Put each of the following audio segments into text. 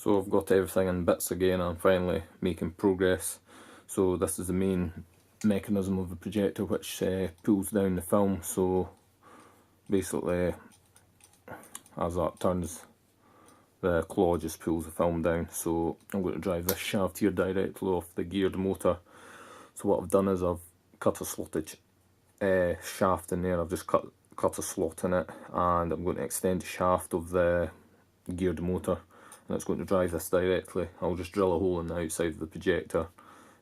So I've got everything in bits again. I'm finally making progress. So this is the main mechanism of the projector, which pulls down the film. So basically, as that turns, the claw just pulls the film down. So I'm going to drive this shaft here directly off the geared motor. So what I've done is I've cut a slotted shaft in there. I've just cut a slot in it, and I'm going to extend the shaft of the geared motor, and it's going to drive this directly. I'll just drill a hole in the outside of the projector,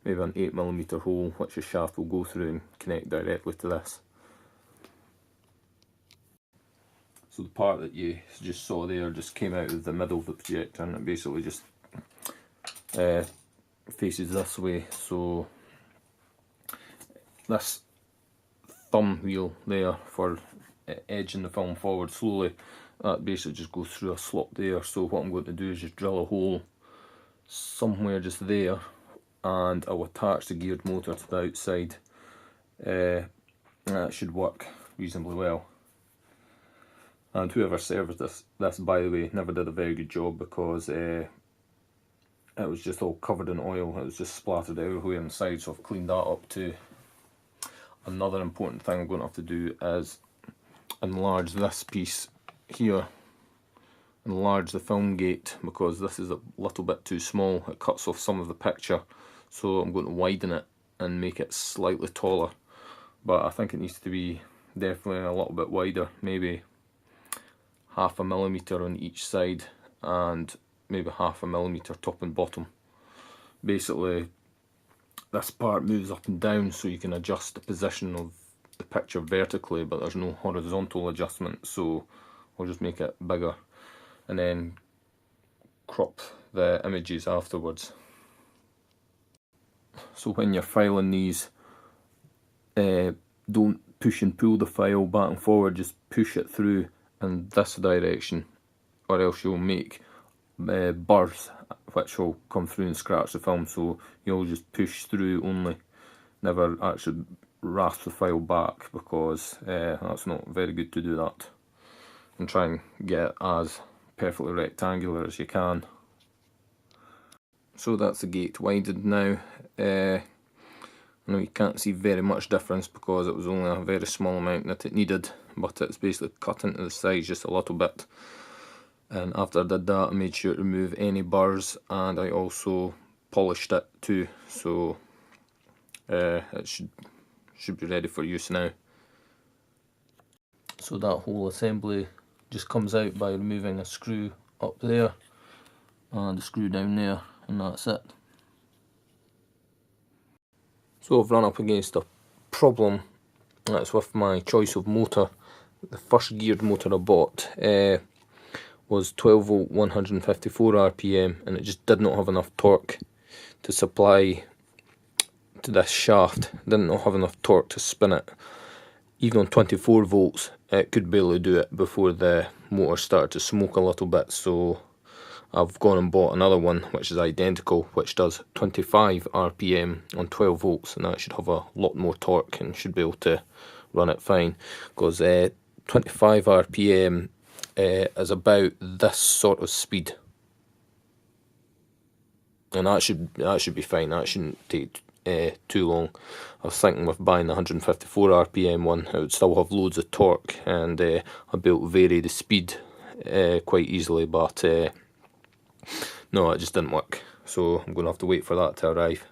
maybe an 8mm hole, which the shaft will go through and connect directly to this. So the part that you just saw there just came out of the middle of the projector, and it basically just faces this way. So this thumb wheel there for edging the film forward slowly, that basically just goes through a slot there. So what I'm going to do is just drill a hole somewhere just there, and I'll attach the geared motor to the outside. That should work reasonably well. And whoever served this by the way never did a very good job, because it was just all covered in oil. It was just splattered everywhere inside, so I've cleaned that up too. Another important thing I'm going to have to do is enlarge this piece here, enlarge the film gate, because this is a little bit too small. It cuts off some of the picture, so I'm going to widen it and make it slightly taller. But I think it needs to be definitely a little bit wider, maybe 0.5 millimeter on each side, and maybe 0.5 millimeter top and bottom. Basically, this part moves up and down, so you can adjust the position of the picture vertically, but there's no horizontal adjustment, so I'll just make it bigger and then crop the images afterwards. So when you're filing these, don't push and pull the file back and forward, just push it through in this direction, or else you'll make burrs which will come through and scratch the film. So you'll just push through only, never actually rasp the file back, because that's not very good to do that. And try and get it as perfectly rectangular as you can. So that's the gate widened now. I know you can't see very much difference because it was only a very small amount that it needed, but it's basically cut into the size just a little bit. And after I did that, I made sure to remove any burrs, and I also polished it too, so it should be ready for use now. So that whole assembly just comes out by removing a screw up there and a screw down there, and that's it. So I've run up against a problem. That's with my choice of motor. The first geared motor I bought was 12 volt 154 RPM, and it just did not have enough torque to supply to this shaft. It did not have enough torque to spin it. Even on 24 volts it could barely do it before the motor started to smoke a little bit. So I've gone and bought another one which is identical, which does 25 RPM on 12 volts, and that should have a lot more torque and should be able to run it fine, because 25 RPM is about this sort of speed, and that should be fine. That shouldn't take too long. I was thinking with buying the 154 RPM one, it would still have loads of torque, and I'd be able to vary the speed quite easily, but no, it just didn't work. So I'm going to have to wait for that to arrive.